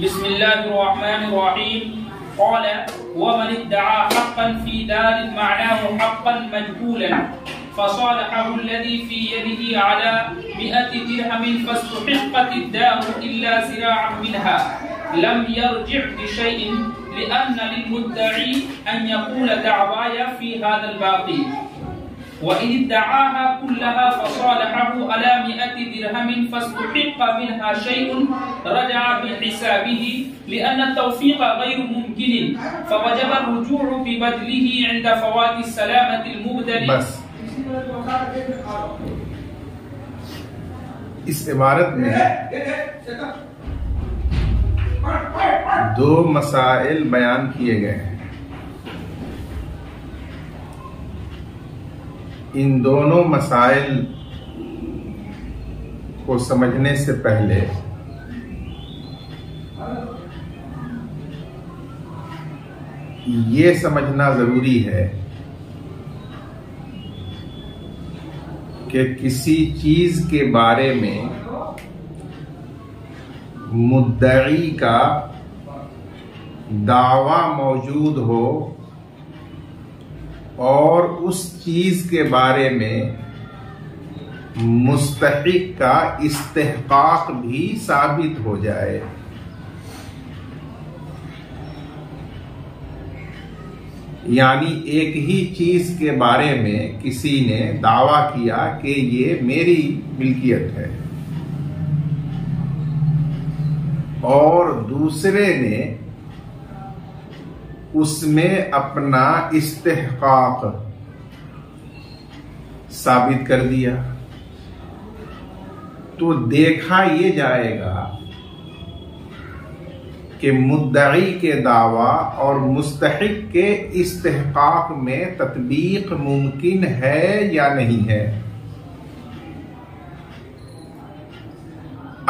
बिस्मिल्लाहिर्रहमानिर्रहीम। क़ाल वमन इद्दआ हक़्क़न फ़ी दारिन मअनाहु हक़्क़न मजहूलन फ़सालहहु अल्लज़ी फ़ी यदिही अला 100 दिरहमिन फ़स्तुहिक़्क़त इद्दाहु इल्ला ज़िराअन मिनहा लम यरजिअ बिशैइन लिअन्न लिलमुद्दई अन यक़ूल दअवाया फ़ी हाज़ल बाक़ी वइन इद्दआहा कुल्लहा फ़सालहहु अला 100 दिरहमिन फ़स्तुहिक़्क़ मिनहा शैउन रजअ बिहिसाबिही लिअन्न तौफ़ीक़ गैर मुमकिन फ़वजब अर्रुजूअ बिबदलिही इंद फ़वाति सलामति अलमुबदली। बस इस इबारत में दो मसाइल बयान किए गए हैं। इन दोनों मसाइल को समझने से पहले ये समझना जरूरी है कि किसी चीज के बारे में मुद्दई का दावा मौजूद हो और उस चीज के बारे में मुस्तहिक का इस्तेहकाक भी साबित हो जाए। यानी एक ही चीज के बारे में किसी ने दावा किया कि ये मेरी मिल्कियत है और दूसरे ने उसमें अपना इस्तेहकाक साबित कर दिया, तो देखा ये जाएगा कि मुद्दई के दावा और मुस्तहिक के इस्तेहकाक में तत्बीक मुमकिन है या नहीं है।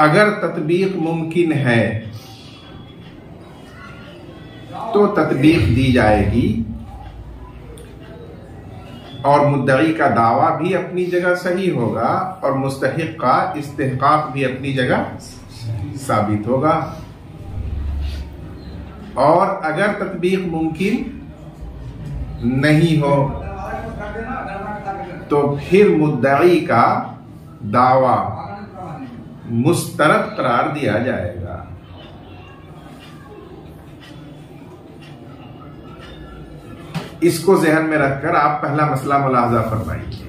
अगर तत्बीक मुमकिन है तो तत्बीक दी जाएगी और मुद्दई का दावा भी अपनी जगह सही होगा और मुस्तहिक का इस्तेहकाक भी अपनी जगह साबित होगा। और अगर तत्बीक मुमकिन नहीं हो तो फिर मुद्दई का दावा मुस्तरद करार दिया जाएगा। इसको ज़हन में रखकर आप पहला मसला मुलाहजा फरमाइए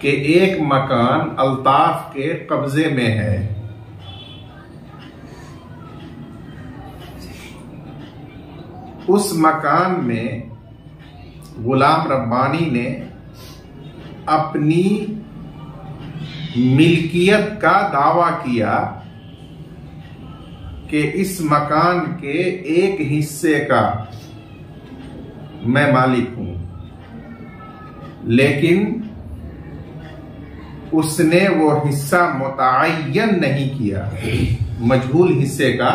कि एक मकान अल्ताफ के कब्जे में है। उस मकान में गुलाम रब्बानी ने अपनी मिल्कियत का दावा किया कि इस मकान के एक हिस्से का मैं मालिक हूं, लेकिन उसने वो हिस्सा मुतअय्यन नहीं किया, मजहूल हिस्से का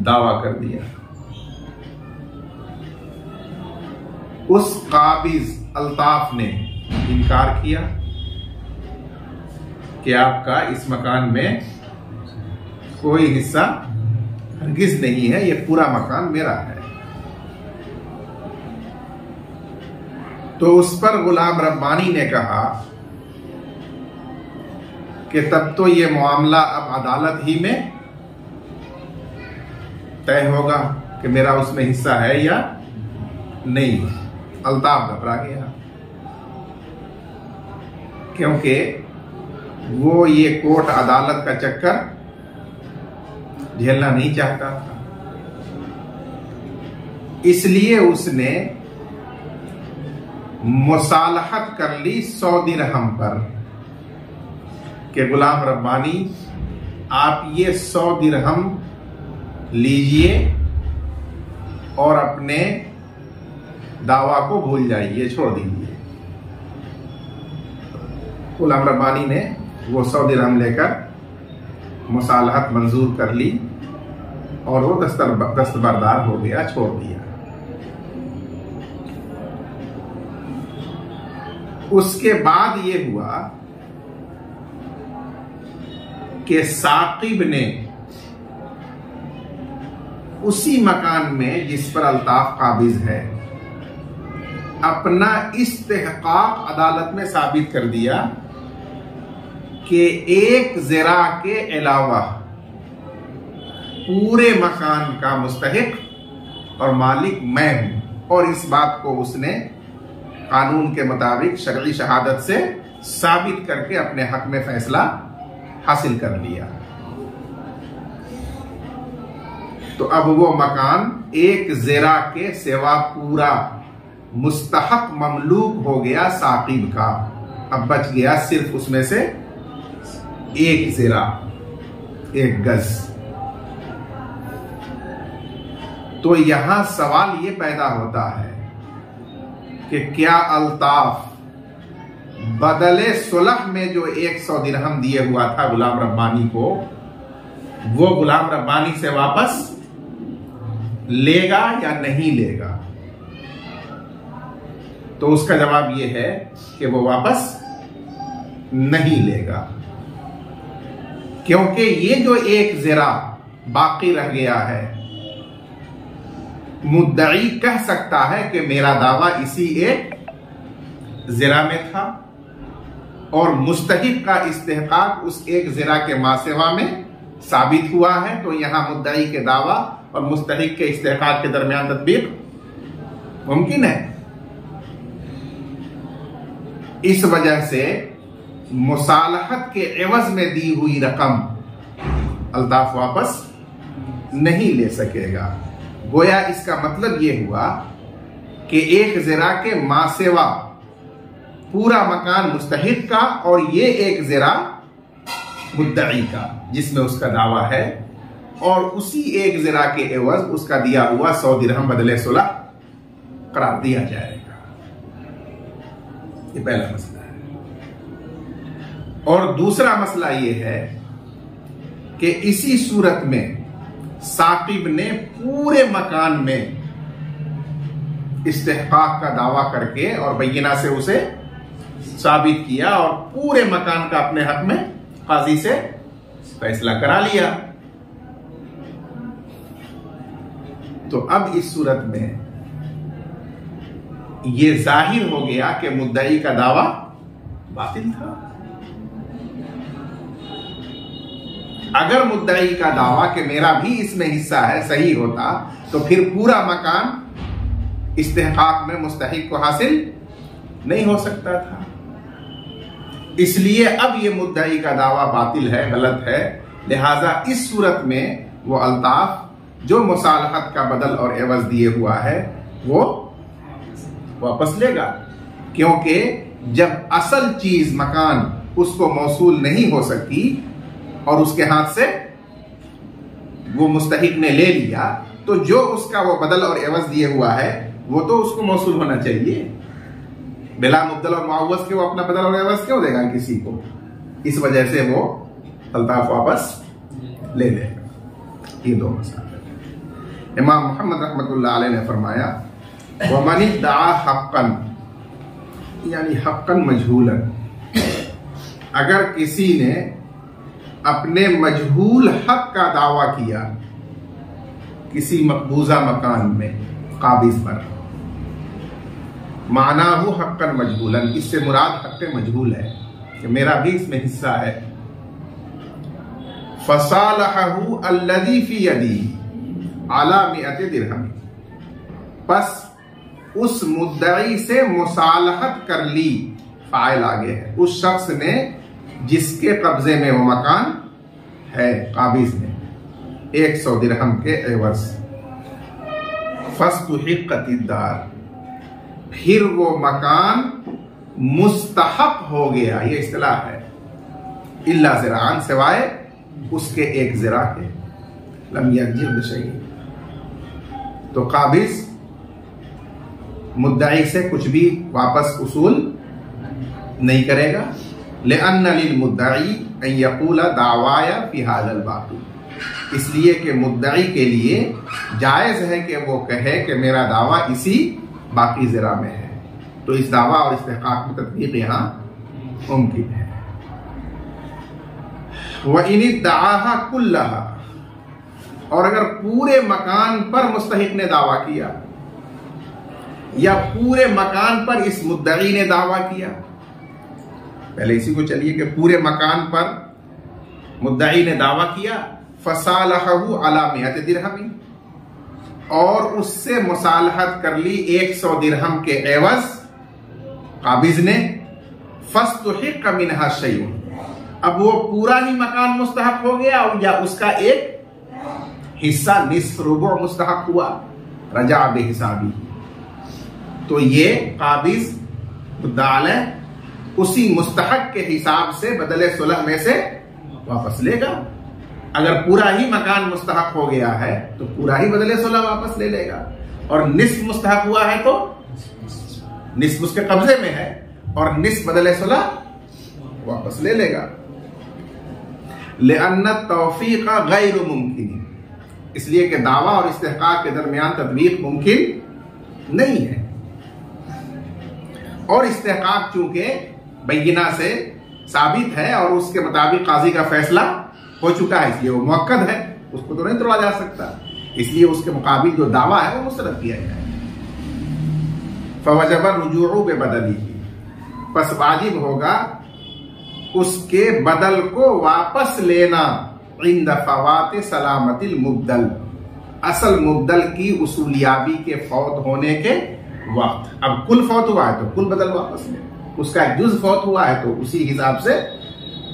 दावा कर दिया। उस काबिज अल्ताफ ने इनकार किया कि आपका इस मकान में कोई हिस्सा हरगिज नहीं है, ये पूरा मकान मेरा है। तो उस पर गुलाम रब्बानी ने कहा कि तब तो ये मामला अब अदालत ही में तय होगा कि मेरा उसमें हिस्सा है या नहीं। अल्ताफ घबरा गया क्योंकि वो ये कोर्ट अदालत का चक्कर झेलना नहीं चाहता था। इसलिए उसने मुसालहत कर ली 100 दिरहम पर कि गुलाम रब्बानी आप ये 100 दिरहम लीजिए और अपने दावा को भूल जाइए, छोड़ दीजिए। गुलाम रब्बानी ने वो 100 दिरहम लेकर मुसालहत मंजूर कर ली और वो दस्तबरदार हो गया, छोड़ दिया। उसके बाद ये हुआ कि साकिब ने उसी मकान में जिस पर अल्ताफ काबिज है अपना इस्तेहकाक अदालत में साबित कर दिया कि एक ज़रा के अलावा पूरे मकान का मुस्तहिक और मालिक मैं हूं, और इस बात को उसने कानून के मुताबिक शरई शहादत से साबित करके अपने हक में फैसला हासिल कर लिया। तो अब वो मकान एक ज़रा के सिवा पूरा मुस्तहक ममलूक हो गया साकिब का। अब बच गया सिर्फ उसमें से एक ज़रा, एक गज। तो यहां सवाल ये पैदा होता है कि क्या अल्ताफ बदले सुलह में जो 100 दिरहम दिए हुआ था गुलाम रब्बानी को, वो गुलाम रब्बानी से वापस लेगा या नहीं लेगा? तो उसका जवाब यह है कि वो वापस नहीं लेगा, क्योंकि ये जो एक ज़रा बाकी रह गया है, मुद्दई कह सकता है कि मेरा दावा इसी एक ज़रा में था और मुस्तहिक का इस्तेहकाक उस एक ज़रा के मासेवा में साबित हुआ है। तो यहां मुद्दई के दावा और मुस्तहिक के इस्तेहकाक के दरमियान तदबीर मुमकिन है। इस वजह से मुसालहत के एवज में दी हुई रकम अल्ताफ वापस नहीं ले सकेगा। गोया इसका मतलब यह हुआ कि एक ज़रा के मासेवा पूरा मकान मुस्तहिक का और ये एक ज़रा मुद्दई का जिसमें उसका दावा है, और उसी एक ज़रा के एवज उसका दिया हुआ 100 दिरहम बदले सुलह करार दिया जाएगा। ये पहला मसला है। और दूसरा मसला यह है कि इसी सूरत में साकिब ने पूरे मकान में इस्तेहकाक का दावा करके और बय्यना से उसे साबित किया और पूरे मकान का अपने हक में काजी से फैसला करा लिया। तो अब इस सूरत में यह जाहिर हो गया कि मुद्दई का दावा बातिल था। अगर मुद्दई का दावा कि मेरा भी इसमें हिस्सा है सही होता तो फिर पूरा मकान इस्तेहकाक में मुस्तहिक को हासिल नहीं हो सकता था। इसलिए अब यह मुद्दई का दावा बातिल है, गलत है। लिहाजा इस सूरत में वो अल्ताफ जो मुसालहत का बदल और एवज दिए हुआ है वो वापस लेगा, क्योंकि जब असल चीज मकान उसको मौसूल नहीं हो सकती और उसके हाथ से वो मुस्तहिक ने ले लिया, तो जो उसका वो बदल और एवज दिए हुआ है वो तो उसको मौसूल होना चाहिए। बिला मुब्दल और मुअव्वज के वो अपना बदल और एवज क्यों देगा किसी को? इस वजह से वो अल्ताफ वापस ले लेगा। ये दो मसाले। इमाम मोहम्मद रहमतुल्लाह अलैह ने फरमाया वमन इद्दआ हक्कन, यानी हक्कन मजहूलन, अगर किसी ने अपने मजहूल हक का दावा किया किसी मकबूजा मकान में काबिज पर, माना हो हक्कन मजहूलन, इससे मुराद हक मजहूल है कि मेरा भी इसमें हिस्सा है। फसालहू अल्लज़ी फी यदी अला मिअत दिरहम, बस उस मुद्दई से मुसालहत कर ली, फाइल आगे है, उस शख्स ने जिसके कब्जे में वो मकान है काबिज में 100 दिरहम के एवज। फस्तुहिक़्क़तिद्दार, फिर वो मकान मुस्तहक हो गया, ये इस्तिलाह है, इल्ला ज़िरान, सिवाय उसके एक ज़रा के, लम यज्जिर बिशैइन। तो काबिज मुद्दई से कुछ भी वापस उसूल नहीं करेगा। लिअन्न लिलमुद्दई अन यक़ूला दावाया फी हाज़ल बाक़ी, इसलिए कि मुद्दई के लिए जायज है कि वो कहे कि मेरा दावा इसी बाकी ज़रा में है। तो इस दावा और इस्तेहक़ाक़ में तत्वीक़ यहाँ मुमकिन है। व इन इद्दआहा कुल्लहा, और अगर पूरे मकान पर मुस्तहिक ने दावा किया या पूरे मकान पर इस मुद्दई ने दावा किया, पहले इसी को चलिए कि पूरे मकान पर मुद्दई ने दावा किया, फसालहू अला मिअत दिरहम, और उससे मुसालहत कर ली 100 दिरहम के एवज काबिज ने, फस्तुहिक मिनहा शैउन, अब वो पूरा ही मकान मुस्तहक हो गया या उसका एक हिस्सा निस्फ रुबु मुस्तहक हुआ, रजा बेहिसाबी, तो ये काबिज मुद्दा उसी मुस्तहक के हिसाब से बदले सुलह में से वापस लेगा। अगर पूरा ही मकान मुस्तहक हो गया है तो पूरा ही बदले सुलह वापस ले लेगा, और निस्फ मुस्तहक हुआ है तो निस्फ उसके कब्जे में है और निस्फ बदले सुलह वापस ले लेगा। लिअन्ना तौफीक गैर मुमकिन, इसलिए कि दावा और इस्तेहकाक के दरमियान तदबीक मुमकिन नहीं है, और इस्तेहकाक चूंकि बैयिना से साबित है और उसके मुताबिक काजी का फैसला हो चुका है, इसलिए वो मुअक्कद है, उसको तो नहीं तोड़ा जा सकता, इसलिए उसके मुकाबिल जो दावा है वो मुस्तरद किया जाए। फवजब रुजूउ बेबदली, पस वाजिब होगा उसके बदल को वापस लेना, इंद फवात सलामतिल मुब्दल, असल मुब्दल की उसूलियाबी के फौत होने के वक्त। अब कुल फौत हुआ है तो कुल बदल वापस ले, उसका एक जुज फौत हुआ है तो उसी हिसाब से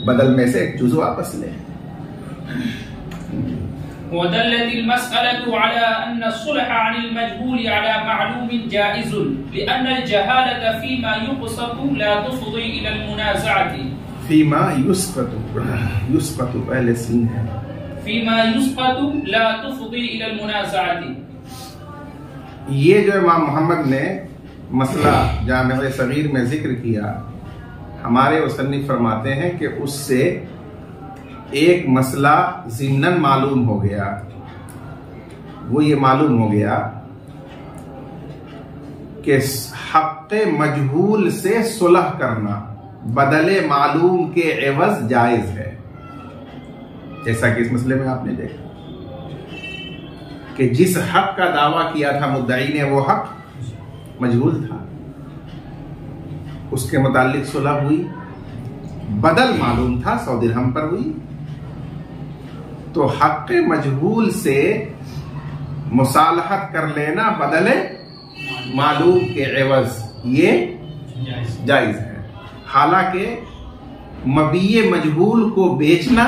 बदल में से एक जुज वापस ले। वदल्लतिल मसअलतु अला अन्न सुलह अनिल मजहूल अला मालूम जाइज़ुन लिअन्नल जहालत फीमा युक़सतु ला तुफ़दी इलल मुनाज़अति, फीमा युस्क़तु पहले सीन है, फीमा युस्क़तु ला तुफ़दी इलल मुनाज़अति। ये जो इमाम मोहम्मद ने मसला जामे सगीर में जिक्र किया, हमारे मुसन्निफ फरमाते हैं कि उससे एक मसला ज़िम्नन मालूम हो गया। वो ये मालूम हो गया कि हक़्क़े मजहूल से सुलह करना बदले मालूम के एवज जायज है, जैसा कि इस मसले में आपने देखा कि जिस हक का दावा किया था मुद्दई ने वो हक मजहूल था, उसके मुतालिक सुलह हुई, बदल मालूम था 100 दिरहम पर हुई, तो हक मजहूल से मुसालहत कर लेना बदले मालूम के एवज ये जायज है। हालांकि मबीए मजहूल को बेचना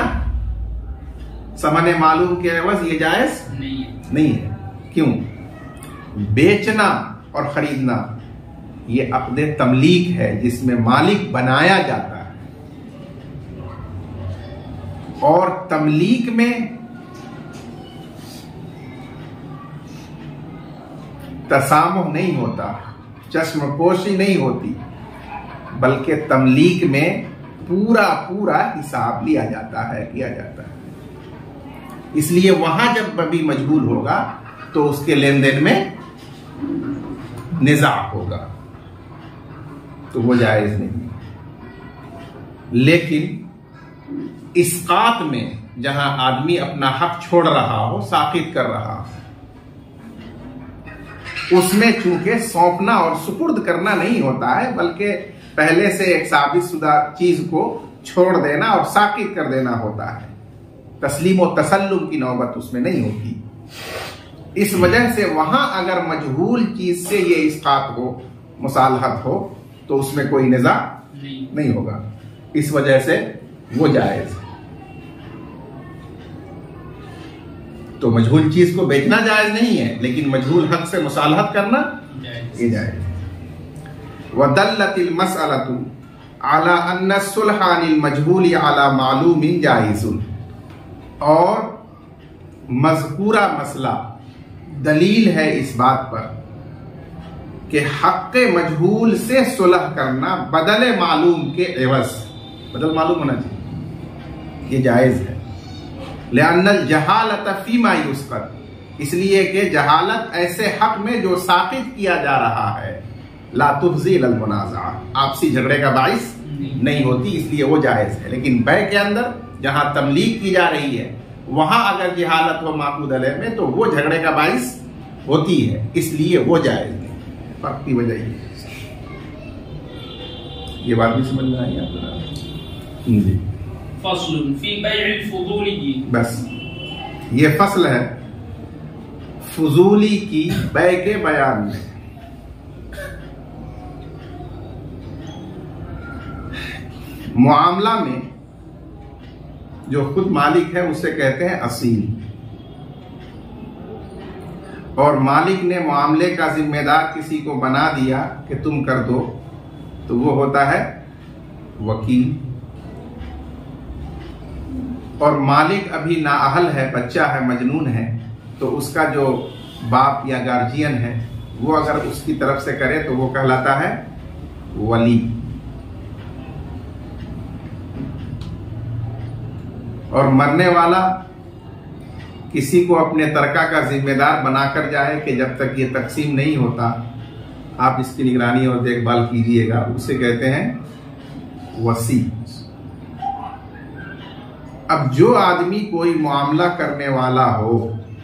समन मालूम के एवज ये जायज नहीं है। क्यों? बेचना और खरीदना ये अक़्द तमलीक है जिसमें मालिक बनाया जाता है, और तमलीक में तसामुह नहीं होता, चश्मपोशी नहीं होती, बल्कि तमलीक में पूरा पूरा हिसाब लिया जाता है, किया जाता है। इसलिए वहां जब बबी मजबूर होगा तो उसके लेन देन में निज़ा होगा, तो वो जायज नहीं। लेकिन इस्कात में जहां आदमी अपना हक छोड़ रहा हो, साकित कर रहा हो, उसमें चूंकि सौंपना और सुपुर्द करना नहीं होता है, बल्कि पहले से एक साबित शुदा चीज को छोड़ देना और साकित कर देना होता है। तस्लीम और तसल्लुम की नौबत उसमें नहीं होती। इस वजह से वहां अगर मजहूल चीज से ये इस्कात हो, मुसालहत हो, तो उसमें कोई निज़ा नहीं होगा। इस वजह से वो जायज है। तो मजहूल चीज को बेचना जायज नहीं है, लेकिन मजहूल हक से मुसालहत करना ये जायज है। वदल्लतिल मसअलतु अला अन्ना सुलह अनिल मजहूल अला मालूमिन जाइज़ुन, और मज़कूरा मसला दलील है इस बात पर कि हक़्क़े मजहूल से सुलह करना बदले मालूम के एवज, बदल मालूम होना चाहिए, ये जायज है। लिअन्नल जहालत फीमा युस्क़त, इसलिए कि जहालत ऐसे हक में जो साकित किया जा रहा है, ला तुफ़ज़ी इलल मुनाज़ा, आपसी झगड़े का बाइस नहीं होती, इसलिए वो जायज है। लेकिन बै के अंदर जहां तमलीक की जा रही है वहां अगर जहालत हो माकूद अलैह में तो वो झगड़े का बाइस होती है, इसलिए वो जायज नहीं। फर्क की वजह ये बात भी समझ में आई आपको जी। फस्लुन फी बैइल फुदूली, बस ये फसल है फुजूली की बै के बयान में। मुआमला में जो खुद मालिक है उसे कहते हैं असील, और मालिक ने मामले का जिम्मेदार किसी को बना दिया कि तुम कर दो, तो वो होता है वकील। और मालिक अभी नाअहल है, बच्चा है, मजनून है, तो उसका जो बाप या गार्जियन है वो अगर उसकी तरफ से करे तो वो कहलाता है वली। और मरने वाला किसी को अपने तरका का जिम्मेदार बनाकर जाए कि जब तक ये तकसीम नहीं होता आप इसकी निगरानी और देखभाल कीजिएगा, उसे कहते हैं वसी। अब जो आदमी कोई मामला करने वाला हो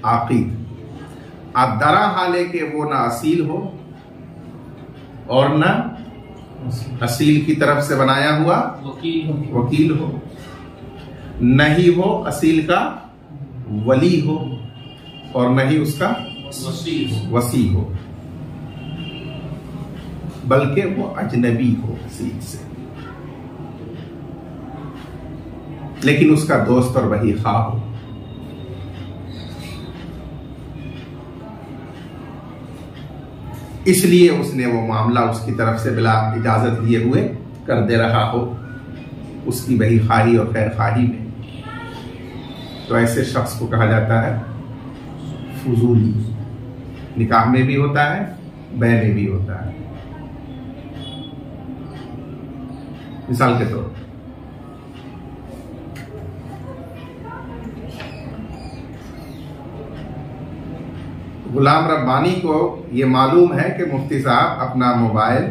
आकिद, आप दरा हाले के वो ना असील हो और ना असील की तरफ से बनाया हुआ वकील हो, नहीं हो असील का वली हो और नहीं उसका वसी हो, बल्कि वो अजनबी हो असील से, लेकिन उसका दोस्त और वही खा हो। इसलिए उसने वो मामला उसकी तरफ से बिला इजाजत लिए हुए कर दे रहा हो, उसकी वही खाही और खैर खाही में, तो ऐसे शख्स को कहा जाता है फुजूली। निकाह में भी होता है, बै में भी होता है। मिसाल के तौर पर गुलाम रब्बानी को ये मालूम है कि मुफ्ती साहब अपना मोबाइल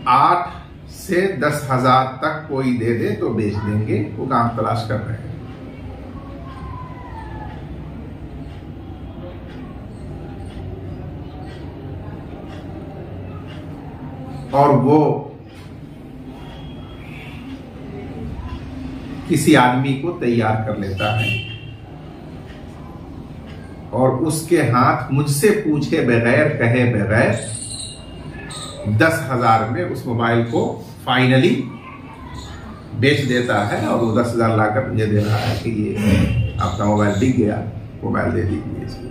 8 से 10,000 तक कोई दे दे तो बेच देंगे, वो काम तलाश कर रहे हैं। और वो किसी आदमी को तैयार कर लेता है और उसके हाथ मुझसे पूछे बगैर कहे बगैर 10,000 में उस मोबाइल को फाइनली बेच देता है, और वो 10,000 लाकर मुझे दे रहा है कि ये आपका मोबाइल बिक गया, मोबाइल दे दीजिए इसको।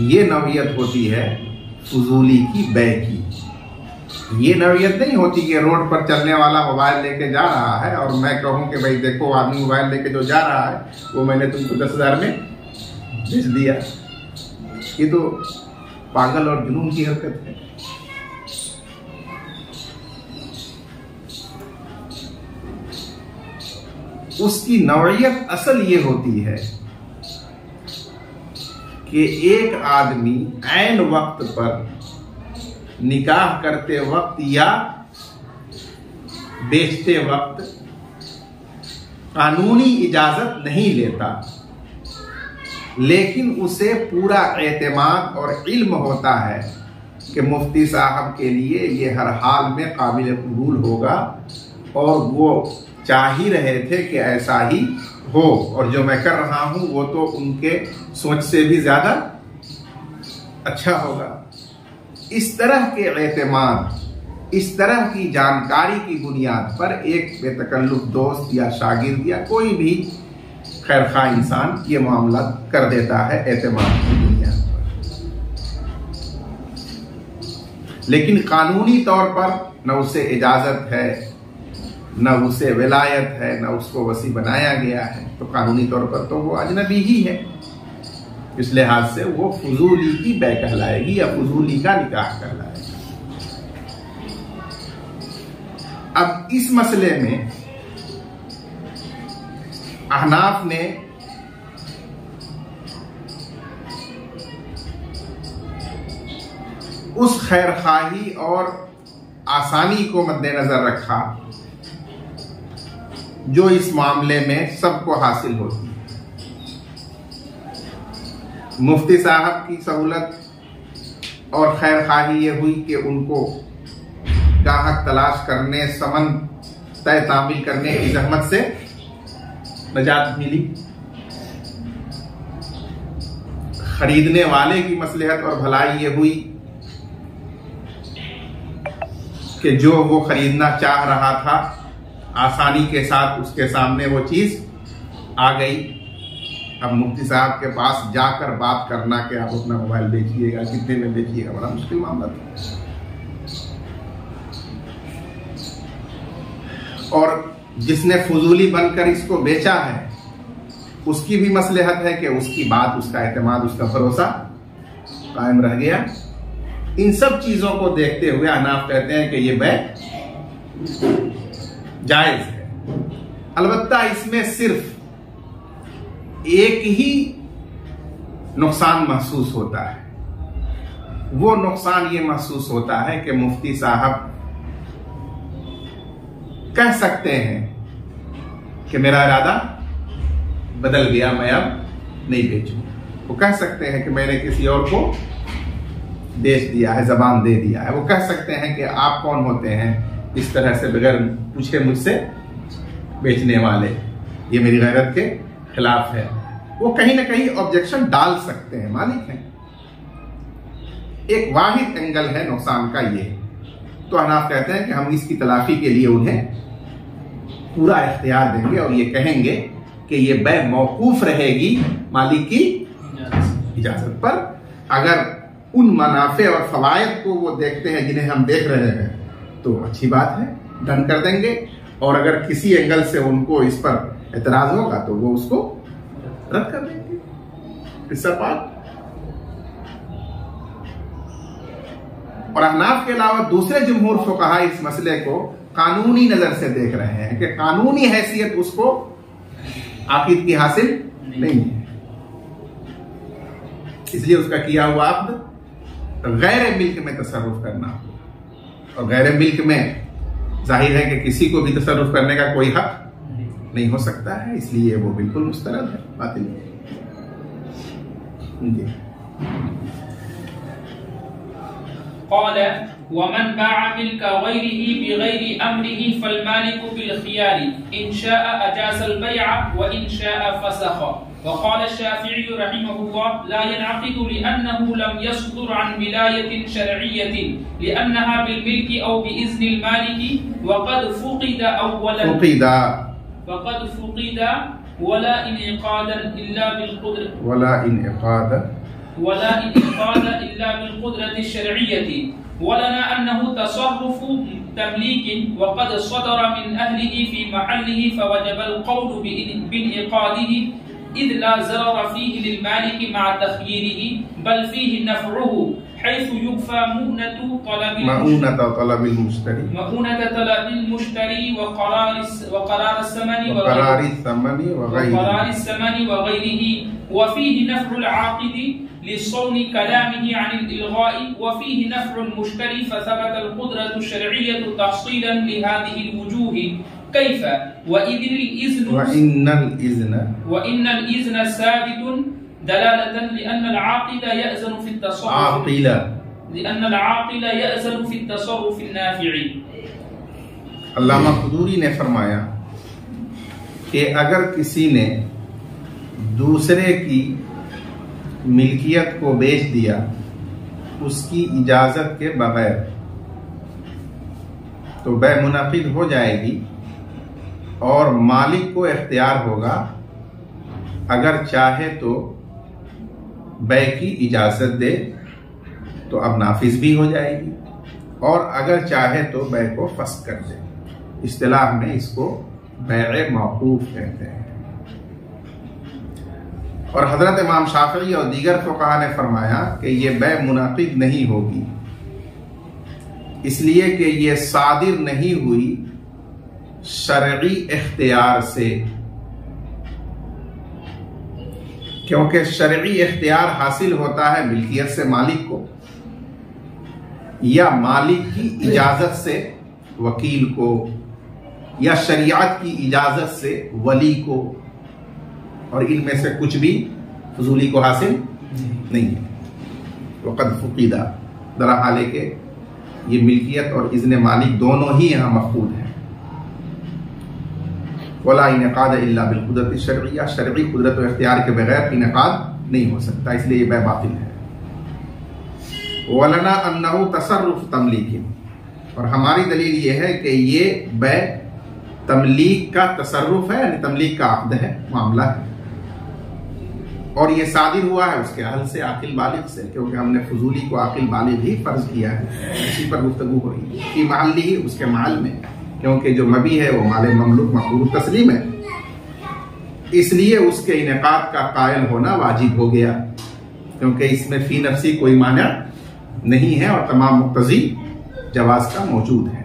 ये नौयत होती है फुजूली की, बै की। ये नौयत नहीं होती कि रोड पर चलने वाला मोबाइल लेके जा रहा है और मैं कहूं कि भाई देखो आदमी मोबाइल लेके जो जा रहा है वो मैंने तुमको 10,000 में बेच दिया। ये तो पागल और जुनून की हरकत है। उसकी नौयत असल ये होती है कि एक आदमी ऐन वक्त पर निकाह करते वक्त या बेचते वक्त कानूनी इजाजत नहीं लेता, लेकिन उसे पूरा एतमाद और इल्म होता है कि मुफ्ती साहब के लिए ये हर हाल में काबिल कबूल होगा, और वो चाह ही रहे थे कि ऐसा ही हो, और जो मैं कर रहा हूं वो तो उनके सोच से भी ज्यादा अच्छा होगा। इस तरह के एतमाद, इस तरह की जानकारी की बुनियाद पर एक बेतकल्लुफ दोस्त या शागिर्द या कोई भी खैरखा इंसान ये मामला कर देता है एतमाद की बुनियाद पर। लेकिन कानूनी तौर पर न उसे इजाजत है, न उसे विलायत है, न उसको वसी बनाया गया है, तो कानूनी तौर पर तो वो अजनबी ही है। इस लिहाज से वो फुजूली की बै कहलाएगी या फुजूली का निकाह कहलाएगा। अब इस मसले में अहनाफ ने उस खैर खाही और आसानी को मद्देनजर रखा जो इस मामले में सबको हासिल होती है। मुफ्ती साहब की सहूलत और खैर खाही ये हुई कि उनको गाहक तलाश करने, समन तय तामील करने की जहमत से नजात मिली। खरीदने वाले की मसलहत और भलाई ये हुई कि जो वो खरीदना चाह रहा था आसानी के साथ उसके सामने वो चीज आ गई। अब मुफ्ती साहब के पास जाकर बात करना कि आप अपना मोबाइल बेचिएगा, कितने में बेचिएगा, बड़ा मुश्किल मामला था। और जिसने फजूली बनकर इसको बेचा है उसकी भी मसलहत है कि उसकी बात, उसका एतमाद, उसका भरोसा कायम रह गया। इन सब चीजों को देखते हुए अहनाफ कहते हैं कि ये बै जायज है। अलबत्ता इसमें सिर्फ एक ही नुकसान महसूस होता है। वो नुकसान ये महसूस होता है कि मुफ्ती साहब कह सकते हैं कि मेरा इरादा बदल गया, मैं अब नहीं बेचूंगा। वो कह सकते हैं कि मैंने किसी और को बेच दिया है, जबान दे दिया है। वो कह सकते हैं कि आप कौन होते हैं इस तरह से बगैर पूछे मुझसे बेचने वाले, ये मेरी गैरत के खिलाफ है। वो कहीं ना कहीं ऑब्जेक्शन डाल सकते हैं, मालिक हैं। एक वाहिद एंगल है नुकसान का ये। तो अहनाफ कहते हैं कि हम इसकी तलाफी के लिए उन्हें पूरा इख्तियार देंगे और ये कहेंगे कि ये बै मौकूफ रहेगी मालिक की इजाजत पर। अगर उन मुनाफे और फवायद को वो देखते हैं जिन्हें हम देख रहे हैं तो अच्छी बात है, डन कर देंगे। और अगर किसी एंगल से उनको इस पर एतराज होगा तो वो उसको रद्द कर देंगे। किस्सा पाक। और अहनाफ के अलावा दूसरे जमहूर फुक़हा इस मसले को कानूनी नजर से देख रहे हैं कि कानूनी हैसियत उसको आकिद की हासिल नहीं है, इसलिए उसका किया हुआ अक़्द गैर मिल्क में तसर्रुफ करना। और गैर मिल्क में जाहिर है कि किसी को भी तसर्रुफ करने का कोई हक नहीं हो सकता है, इसलिए वो बिल्कुल मुस्तरद है, बातिल है। क़ाल वमन बाअ मिल्क गैरिही बिगैरि अम्रिही फलमालिकु बिलखियारि इन शाअ अजाज़ल बैअ व इन शाअ फसख़। वक़ाल अश-शाफ़िई रहिमहुल्लाह ला यनअक़िदु लिअन्नहु लम यस्दुर अन विलायतिन शरइय्यतिन लिअन्नहा बिलमिल्कि औ बिइज़्निल मालिकि वक़द फ़ुक़िद अव्वलन वला इनइक़ादन इल्ला बिलक़ुद्र इल्ला बिलक़ुद्रति शरइय्यति वलना अन्नहु तसर्रुफ़ु तमलीकिन वक़द सदर मिन अहलिही फ़ी महल्लिही फ़वजबल क़ौलु बिइनइक़ादिही इज़ ला ज़रर फ़ीहि लिलमालिकि मअ तख़यीरिही बल फ़ीहि नफ़उहु हैथु युक्फ़ा मऊनतु तलबिल मुश्तरी व क़रार समनि व गैरिही व फ़ीहि नफ़उल आक़िदी लिसौनि कलामिही अनिल इल्ग़ाइ व फ़ीहि नफ़उल मुश्तरी फ़सबतल क़ुद्रतु शरइय्यतु तफ़सीलन लिहाज़िहिल वुजूहि कैफ़ व इन्नल इज़्न साबितुन दलालतन लिअन्नल आक़िल यअज़नु फ़ी तसर्रुफ़ नाफ़ि'i। अल्लामा ख़ुदूरी ने फरमाया कि अगर किसी ने दूसरे की मिल्कियत को बेच दिया उसकी इजाजत के बगैर तो बै मुनाफिद हो जाएगी और मालिक को इख्तियार होगा अगर चाहे तो बै की इजाजत दे तो अब नाफिज भी हो जाएगी और अगर चाहे तो बै को फस्ख कर दे। इस्तिलाह में इसको बैअ मौकूफ कहते हैं। और हजरत इमाम शाफिई और दीगर फुक़हा ने फरमाया कि ये बै मुनाक़िद नहीं होगी, इसलिए कि ये सादिर नहीं हुई शरई इख्तियार से, क्योंकि शरई इख्तियार हासिल होता है मिल्कियत से मालिक को। या मालिक की इजाजत से वकील को, या शरीयत की इजाजत से वली को, और इनमें से कुछ भी फजूली को हासिल नहीं है। वक़द फुक़ीदा, दरा हाले के ये मिल्कियत और इज़्न मालिक दोनों ही यहाँ मफकूद हैं। वला इनक़ाद इल्ला बिल क़ुदरत शरइय्या, शरई कुदरत और इख्तियार के बगैर इनक़ाद नहीं हो सकता, इसलिए ये बै बातिल है। वलना अन्नहु तसर्रुफ़ तमलीक, और हमारी दलील ये है कि ये बै तमलीक का तसर्रुफ है, यानी तमलीक का अक़्द है, मामला है, और ये सादिर हुआ है उसके अहल से, आकिल बालिग से, क्योंकि हमने फजूली को आकिल बालिग ही फर्ज किया है। इसी पर गुफ्तगू हो रही है कि महल ही उसके महल में, क्योंकि जो मबी है वो माल ममलूक मक़बूल तस्लीम है, इसलिए उसके इनेकाद का कायल होना वाजिब हो गया, क्योंकि इसमें फी नफ्सी कोई माना नहीं है और तमाम मुक्तज़ी जवाज का मौजूद है।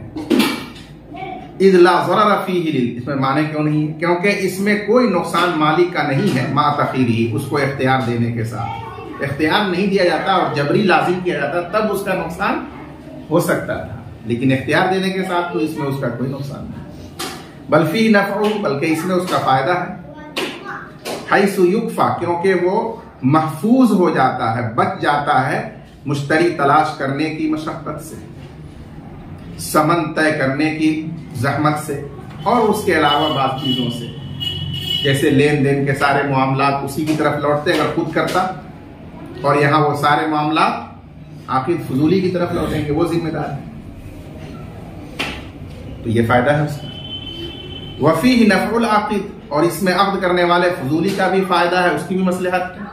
इज़ ला ज़रर फ़ीही, इसमें माने क्यों नहीं है? क्योंकि इसमें कोई नुकसान मालिक का नहीं है, मा तख़ीरी, उसको इख्तियार देने के साथ। इख्तियार नहीं दिया जाता और जबरी लाजिम किया जाता तब उसका नुकसान हो सकता था, लेकिन इख्तियार देने के साथ तो इसमें उसका कोई नुकसान नहीं। बल फ़ीही नफ़अ, बल्कि इसमें उसका फायदा है। हैसु युक्फ़ा, क्योंकि वो महफूज हो जाता है, बच जाता है मुश्तरी तलाश करने की मशक्क़त से, समन तय करने की जहमत से, और उसके अलावा बात चीजों से, जैसे लेन देन के सारे मामलात उसी की तरफ लौटते अगर खुद करता, और यहाँ वो सारे मामलात आखिर फजूली की तरफ लौटेंगे, वो जिम्मेदार है, तो ये फायदा है उसका। वफीह नफ़उल आकिद, और इसमें अक़्द करने वाले फजूली का भी फायदा है, उसकी भी मसलहत है।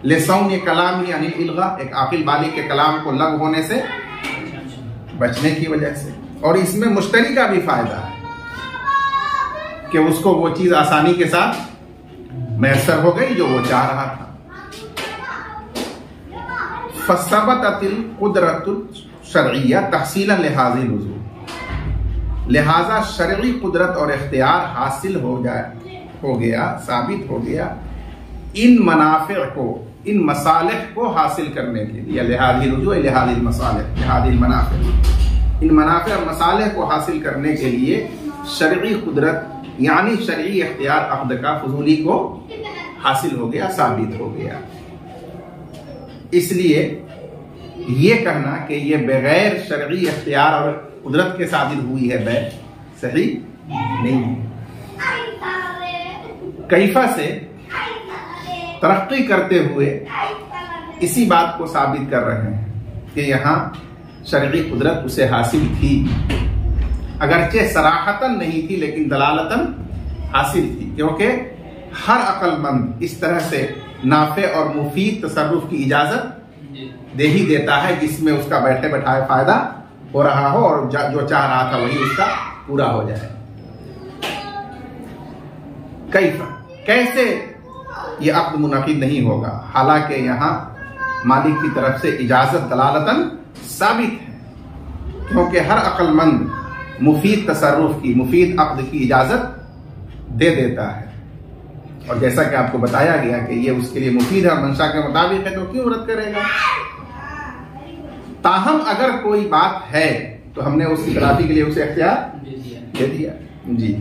लेसौन ये कलाम ही अनिल इल्गा, एक आकिल बालिग के कलाम को लग होने से बचने की वजह से, और इसमें मुश्तरी का भी फायदा है कि उसको वो चीज आसानी के साथ मैसर हो गई जो वो चाह रहा था। फसबततिल कुदरतुल शरइय्या तहसीलन लिहाज़िल वुजूह, लिहाजा शरई कुदरत और इख्तियार हासिल हो गया, साबित हो गया इन मनाफिअ को, इन मसालिह को हासिल करने के लिए। लिहाज़िल वुजूह लिहाज़िल मसालिह, लिहाज़िल मनाफिअ, इन मनाफिअ और मसालिह को हासिल करने के लिए शरई कुदरत यानी शरई इख्तियार अक़्द का फजूली को हासिल हो गया, साबित हो गया। इसलिए ये कहना कि ये बगैर शरई इख्तियार और कुदरत के साबित हुई है बै, सही नहीं है। कैफा से तरक्की करते हुए इसी बात को साबित कर रहे हैं कि यहाँ शरई कुदरत उसे हासिल थी, अगरचे सराहतन नहीं थी लेकिन दलालतन हासिल थी, क्योंकि हर अक्लमंद इस तरह से नाफे और मुफीद तसर्रुफ की इजाजत दे ही देता है जिसमें उसका बैठे बैठाए फायदा हो रहा हो और जो चाह रहा था वही उसका पूरा हो जाए। कैफा, कैसे ये अक़्द मुनक़िद नहीं होगा, हालांकि यहाँ मालिक की तरफ से इजाजत दलालतन साबित है, क्योंकि हर अक्लमंद मुफीद तसर्रुफ की, मुफीद अक़्द की इजाजत दे देता है, और जैसा कि आपको बताया गया कि ये उसके लिए मुफीद है, मंशा के मुताबिक है, तो क्यों रद्द करेगा। ताहम अगर कोई बात है तो हमने उसकी तलाफी के लिए उसे इख्तियार दे दिया। जी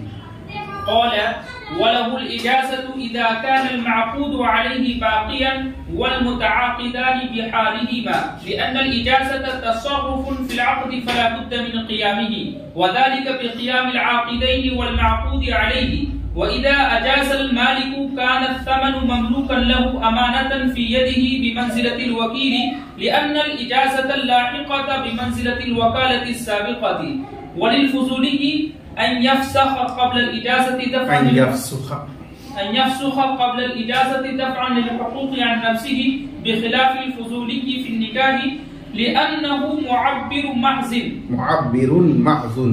वलहुल इजाज़तु इज़ा कान अल-मअक़ूद अलैहि बाक़ियन वल मुतआक़िदान बिहालिहिमा लिअन्न अल-इजाज़त तसर्रुफ़ुन फ़िल अक़्द फ़ला बुद्द मिन क़ियामिही व ज़ालिका बिक़ियाम अल-आक़िदैन वल मअक़ूद अलैहि व इज़ा अजाज़ अल-मालिकु कान अथ-थमनु ममलूकन लहु अमानतन फ़ी यदिही बिमंज़िलति अल-वकील लिअन्न अल-इजाज़त अल-लाहिक़त बिमंज़िलति अल-वकालति अस-साबिक़ति वलिल-फ़ुज़ूली अन यफ़्सख़ क़ब्ल अल-इजाज़ति दफ़अन लिल-हुक़ूक़ अन नफ़्सिही बिख़िलाफ़ अल-फ़ुज़ूली फ़ी अन-निकाह लिअन्नहु मुअब्बिरुन महज़ून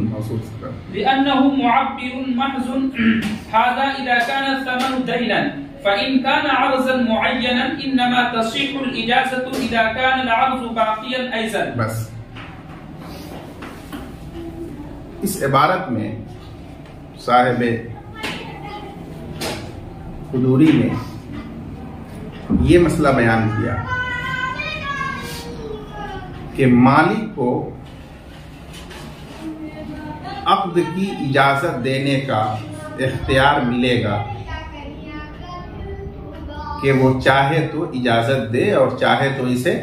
हाज़ा इज़ा कान अथ-थमनु दय्यिनन फ़इन कान अर्ज़न मुअय्यनन इन्नमा तसिह्हु अल-इजाज़तु इज़ा कान अल-अर्ज़ु बाक़ियन अयज़न। बस इस इबारत में साहिबे कुदूरी ने ये मसला बयान किया कि मालिक को अक़्द की इजाजत देने का इख्तियार मिलेगा कि वो चाहे तो इजाजत दे और चाहे तो इसे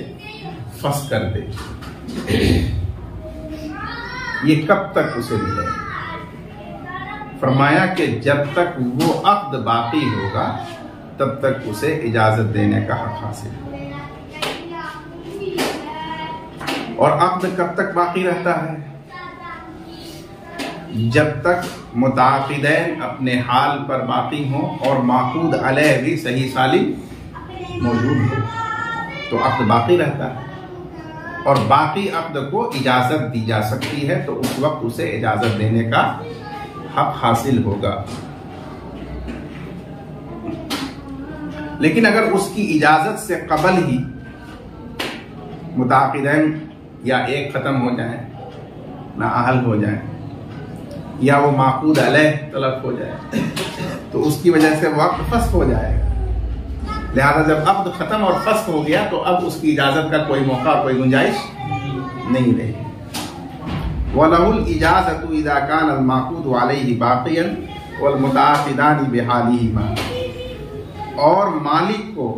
फस कर दे। ये कब तक उसे मिलेगा? फरमाया कि जब तक वो अक़्द बाकी होगा तब तक उसे इजाजत देने का हक हासिल है। और अक़्द कब तक बाकी रहता है? जब तक मुताक़िदैन अपने हाल पर बाकी हों और माक़ूद अलैह भी सही सालिम मौजूद हो तो अक़्द बाकी रहता है। और बाकी अक़्द को इजाज़त दी जा सकती है तो उस वक्त उसे इजाज़त देने का हक हासिल होगा। लेकिन अगर उसकी इजाज़त से कबल ही मुताक़िदैन या एक ख़त्म हो जाए, नाअहल हो जाए, या वो माक़ूद अलैह तलफ हो जाए तो उसकी वजह से वक्त फस्ख हो जाएगा। लिहाजा जब अक़्द ख़त्म और फस्ख हो गया तो अब उसकी इजाज़त का कोई मौका, कोई गुंजाइश नहीं रहेगी। वलहुल इजाज़तु इज़ा कान अल माक़ूद अलैहि बाक़ियन वल मुताक़िदानि बिहालिहिमा। और मालिक को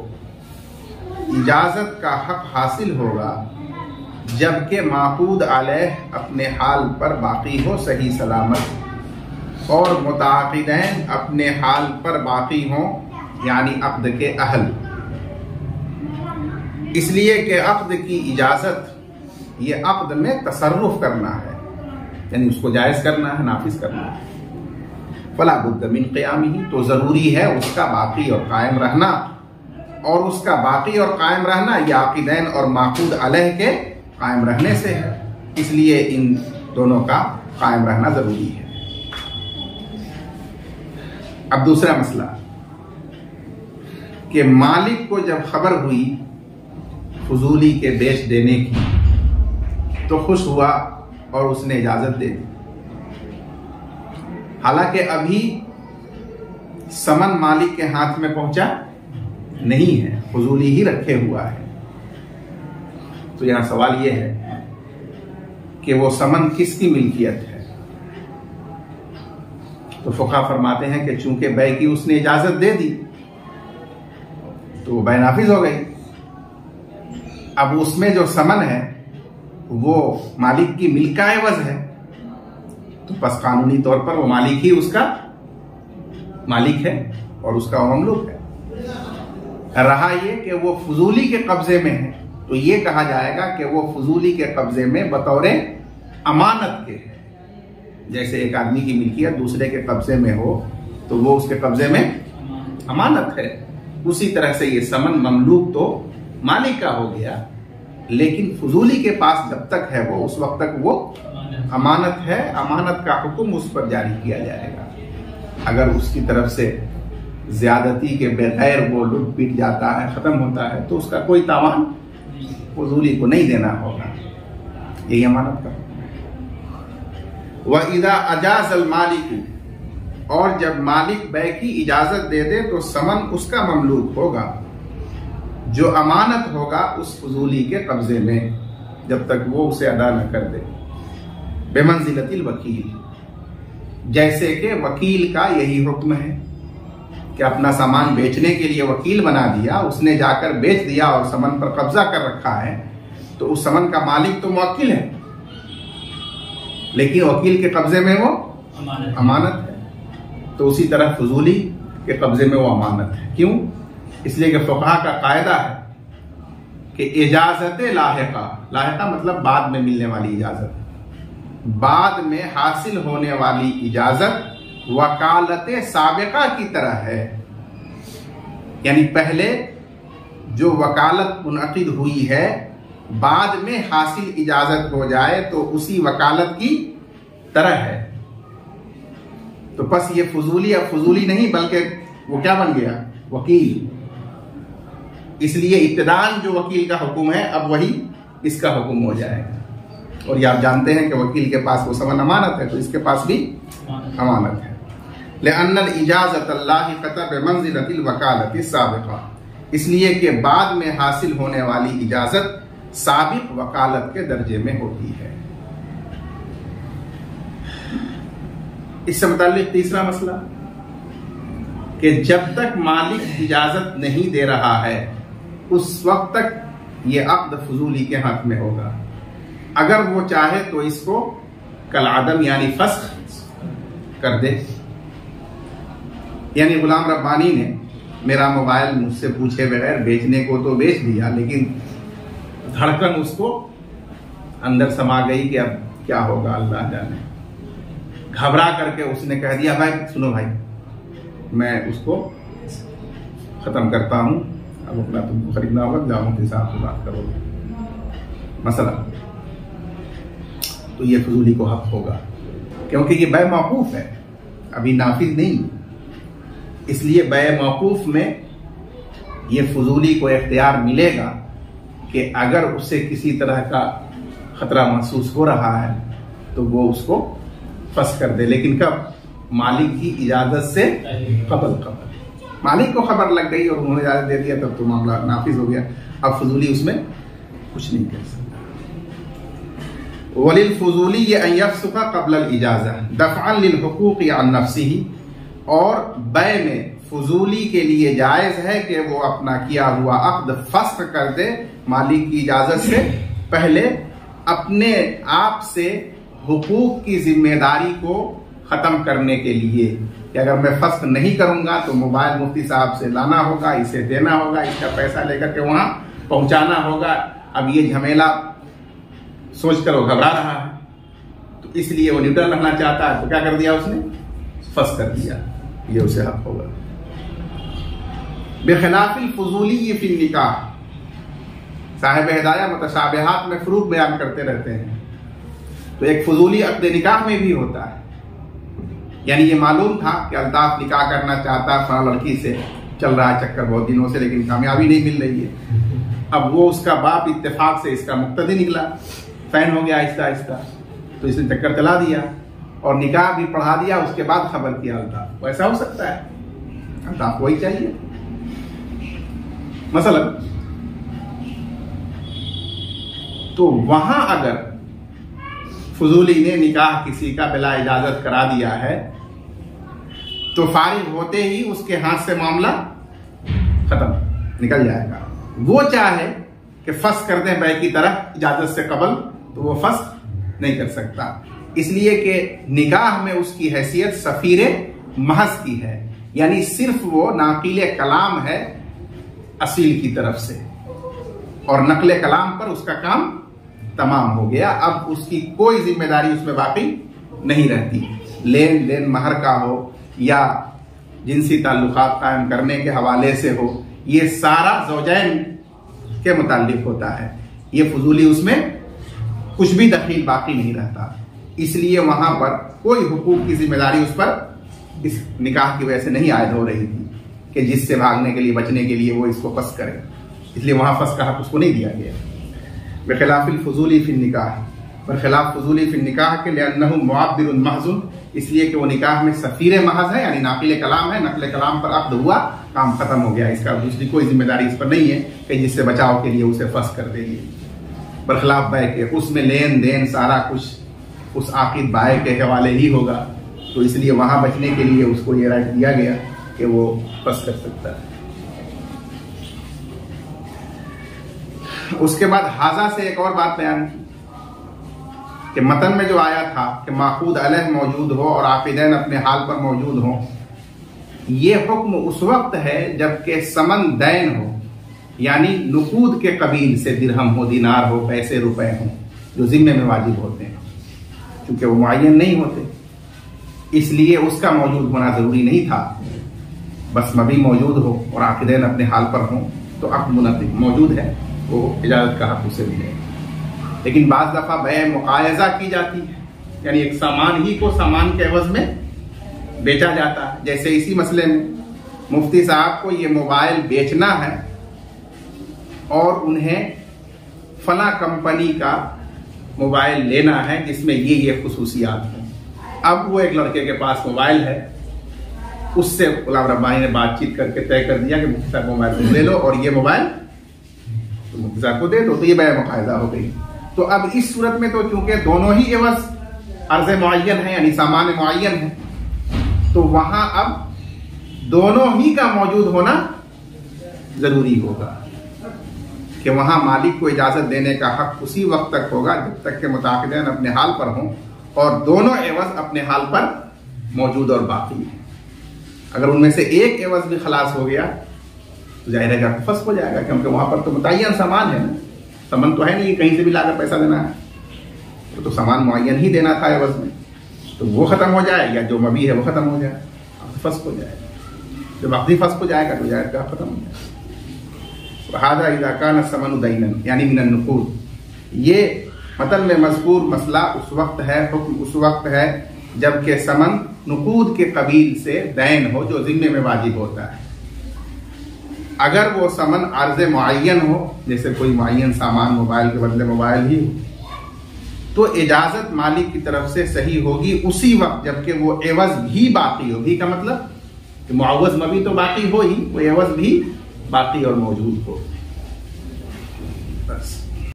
इजाज़त का हक हासिल होगा जबकि माक़ूद अलैह अपने हाल पर बाकी हो सही सलामत और मुताक़िदैन अपने हाल पर बाकी हों यानी अक़्द के अहल। इसलिए कि अक़्द की इजाज़त ये अक़्द में तसर्रुफ़ करना है, यानी उसको जायज़ करना है, नाफिज करना है। फला बुद्द मिन क़ियामिही, तो ज़रूरी है उसका बाकी और कायम रहना। और उसका बाकी और कायम रहना ये आक़िदैन और माक़ूद अलैह के कायम रहने से है, इसलिए इन दोनों का कायम रहना जरूरी है। अब दूसरा मसला कि मालिक को जब खबर हुई फजूली के बेच देने की तो खुश हुआ और उसने इजाजत दे दी। हालांकि अभी समन मालिक के हाथ में पहुंचा नहीं है, फजूली ही रखे हुआ है। तो यहां सवाल यह है कि वो समन किसकी मिल्कियत है? तो फुक़हा फरमाते हैं कि चूंकि बै की उसने इजाजत दे दी तो वो बै नाफिज हो गई। अब उसमें जो समन है वो मालिक की मिल्का एवज है, तो बस कानूनी तौर पर वो मालिक ही उसका मालिक है और उसका ममलूक है। रहा ये कि वो फजूली के कब्जे में है तो ये कहा जाएगा कि वो फजूली के कब्जे में बतौर अमानत के है। जैसे एक आदमी की मिल्कियत दूसरे के कब्जे में हो तो वो उसके कब्जे में अमानत है, उसी तरह से ये समन ममलूक तो मालिक का हो गया, लेकिन फजूली के पास जब तक है वो उस वक्त तक वो अमानत है। अमानत का हुक्म उस पर जारी किया जाएगा। अगर उसकी तरफ से ज्यादती के बगैर वो लुट पीट जाता है, खत्म होता है, तो उसका कोई तावान फजूली को नहीं देना होगा। यही अमानत का वह इदा अजाज़ल मालिक, और जब मालिक बै की इजाजत दे दे तो समन उसका ममलूक होगा, जो अमानत होगा उस फजूली के कब्जे में जब तक वो उसे अदा न कर दे। बेमंजिलतिल वकील, जैसे कि वकील का यही हुक्म है कि अपना सामान बेचने के लिए वकील बना दिया, उसने जाकर बेच दिया और समन पर कब्जा कर रखा है, तो उस समन का मालिक तो मुवक्किल है, लेकिन वकील के कब्जे में वो अमानत है। तो उसी तरह फजूली के कब्जे में वो अमानत है। क्यों? इसलिए कि फुक़हा का कायदा है कि इजाजत लाहिका, लाहिका मतलब बाद में मिलने वाली इजाजत, बाद में हासिल होने वाली इजाजत वकालत साबिका की तरह है। यानी पहले जो वकालत मुनअक़िद हुई है बाद में हासिल इजाजत हो जाए तो उसी वकालत की तरह है। तो बस ये फजूली अब फजूली नहीं बल्कि वो क्या बन गया? वकील। इसलिए इब्तिदान जो वकील का हुक्म है अब वही इसका हुक्म हो जाएगा। और ये आप जानते हैं कि वकील के पास वो समन अमानत है तो इसके पास भी अमानत है। लिअन्नल इजाज़त लाहिक़त बिमंज़िलतिल वकालति साबिक़ा, इसलिए कि बाद में हासिल होने वाली इजाजत साबिक़ वकालत के दर्जे में होती है। इससे मुताल्लिक तीसरा मसला कि जब तक मालिक इजाजत नहीं दे रहा है उस वक्त तक ये अक्द फजूली के हाथ में होगा। अगर वो चाहे तो इसको कल आदम यानी फस्ख कर दे। यानी गुलाम रब्बानी ने मेरा मोबाइल मुझसे पूछे बगैर बेचने को तो बेच दिया, लेकिन धड़कन उसको अंदर समा गई कि अब क्या होगा अल्लाह जाने। घबरा करके उसने कह दिया भाई सुनो भाई, मैं उसको खत्म करता हूं, अब अपना तुमको खरीदना होगा, जाओ मुफ्ती साहब से बात करोगे मसला। तो ये फजूली को हक होगा, क्योंकि ये बै मौकूफ है, अभी नाफिज नहीं। इसलिए बै मौकूफ में ये फजूली को इख्तियार मिलेगा कि अगर उससे किसी तरह का खतरा महसूस हो रहा है तो वो उसको फंस कर दे, लेकिन कब? मालिक की इजाजत से कबल। मालिक को खबर लग गई और उन्होंने इजाजत दे दिया तब तो मामला नाफिज हो गया। अब फजूली उसमें कुछ नहीं कर सकता। वलिल फजूली ये अयफसुका क़ब्ल अल इजाज़ा दफ़अन लिल हुकूक़ अन नफ्सिही, और बै में फजूली के लिए जायज है कि वो अपना किया हुआ अक़्द फस्ख कर दे मालिक की इजाजत से पहले, अपने आप से हुकूक की जिम्मेदारी को खत्म करने के लिए कि अगर मैं फस्ख नहीं करूंगा तो मोबाइल मुफ्ती साहब से लाना होगा, इसे देना होगा, इसका पैसा लेकर के वहां पहुंचाना होगा। अब ये झमेला सोचकर वो घबरा रहा है, तो इसलिए वो न्यूट्रल रहना चाहता है, तो क्या कर दिया उसने? फस्ख कर दिया। ये उसे हक होगा। बेखिलाफिल फजूली फिल निकाह, साहिब हिदाया मुतशाबिहात में फरूक बयान करते रहते हैं। तो एक फजूली अक़्द निकाह में भी होता है। यानी ये मालूम था कि अल्ताफ निकाह करना चाहता है, फलां लड़की से चल रहा है चक्कर बहुत दिनों से, लेकिन कामयाबी नहीं मिल रही है। अब वो उसका बाप इत्तेफाक से इसका मुक्तदी निकला, फैन हो गया आहिस्ता आहिस्ता, तो इसने चक्कर चला दिया और निकाह भी पढ़ा दिया, उसके बाद खबर किया अल्ताफ। ऐसा हो सकता है? अल्ताफ वही चाहिए मसलन। तो वहां अगर फजूली ने निकाह किसी का बिला इजाजत करा दिया है तो फारिग होते ही उसके हाथ से मामला खत्म, निकल जाएगा। वो चाहे कि फस्ख कर दे बै की तरह इजाजत से कबल, तो वो फस्ख नहीं कर सकता, इसलिए कि निकाह में उसकी हैसियत सफीर महज की है। यानी सिर्फ वो नाकिले कलाम है असील की तरफ से, और नकले कलाम पर उसका काम तमाम हो गया। अब उसकी कोई जिम्मेदारी उसमें बाकी नहीं रहती। लेन देन महर का हो या जिनसी ताल्लुकात कायम करने के हवाले से हो, ये सारा ज़ौजैन के मुताल्लिक होता है। ये फजूली उसमें कुछ भी दखील बाकी नहीं रहता, इसलिए वहां पर कोई हुकूक की जिम्मेदारी उस पर इस निकाह की वजह से नहीं आयद हो रही थी कि जिससे भागने के लिए, बचने के लिए वो इसको फस्ख करे। इसलिए वहां फस्ख का हक उसको नहीं दिया गया। बेखिलाफिल फजूली फिल निकाह, पर खिलाफ फजूली फिल निकाह के लिए अन्नहु मुअब्बिरुन महज़ुन, इसलिए कि वो निकाह में सफीर महज है, यानी नाकिले कलाम है। नकले कलाम पर अक़्द हुआ, काम खत्म हो गया, इसका दूसरी कोई जिम्मेदारी इस पर नहीं है कि जिससे बचाव के लिए उसे फस्ख कर देगी। बरखिलाफ बाय के उसमें लेन देन सारा कुछ उस आकिद बाय के हवाले ही होगा, तो इसलिए वहां बचने के लिए उसको ये राइट दिया गया कि वो फस्ख कर सकता है। उसके बाद हाजा से एक और बात बयान की कि मतन में जो आया था कि माखूद अलह मौजूद हो और आकिदैन अपने हाल पर मौजूद हो, ये हुक्म उस वक्त है जबकि समन दैन हो, यानी नुकूद के कबील से दिरहम हो, दिनार हो, पैसे रुपए हो, जो जिम्मे में वाजिब होते हैं। चूंकि वो मुअय्यन नहीं होते, इसलिए उसका मौजूद होना जरूरी नहीं था। बस मबी मौजूद हो और आकिदैन अपने हाल पर हो तो अक़्द मुनक़िद मौजूद है, वो इजाजत का हक उसे मिलेगा। लेकिन बाज़ दफा बै मुकायजा की जाती है, यानी एक सामान ही को सामान के एवज में बेचा जाता है। जैसे इसी मसले में मुफ्ती साहब को ये मोबाइल बेचना है और उन्हें फला कंपनी का मोबाइल लेना है जिसमें ये खुसूसियात हैं। अब वो एक लड़के के पास मोबाइल है, उससे गुलाम रब्बानी ने बातचीत करके तय कर दिया कि मुफ्ती साहब मोबाइल तुम ले लो और ये मोबाइल तो मुफ्ती साहब को दे दो, तो ये बै मुकायदा हो गई। तो अब इस सूरत में तो चूंकि दोनों ही एवज अर्ज़ मुअय्यन है, यानी सामान मुअय्यन है, तो वहां अब दोनों ही का मौजूद होना जरूरी होगा कि वहां मालिक को इजाजत देने का हक उसी वक्त तक होगा जब तक के मुताकिदैन अपने हाल पर हों और दोनों एवज अपने हाल पर मौजूद और बाकी है। अगर उनमें से एक एवज भी खलास हो गया तो जाहिर है फंस हो जाएगा, क्योंकि वहां पर तो मुतय्यन सामान है ना, सामान तो है नहीं कहीं से भी लाकर पैसा देना है, तो सामान मुअय्यन ही देना था एवज में, तो वो खत्म हो जाए या जो मबी है वो खत्म हो जाए, फंस हो जाएगा। जब अक्दी फंस हो जाएगा तो जाएगा खत्म हो जाएगा। हादा इज़ा कान समन दैनन यानी मिनन नुकूद, ये मतन में मज़कूर मसला उस वक्त है, हुक्म उस वक्त है जबकि समन नुकूद के कबील से दैन हो जो जिम्मे में वाजिब होता है। अगर वो समन अर्ज़ मुअय्यन हो, जैसे कोई मुअय्यन सामान मोबाइल के बदले मोबाइल ही हो, तो इजाजत मालिक की तरफ से सही होगी उसी वक्त जबकि वो एवज भी बाकी हो। भी का मतलब कि मुअव्वज़ मबी तो बाकी हो ही, वो एवज भी बाकी और मौजूद हो। बस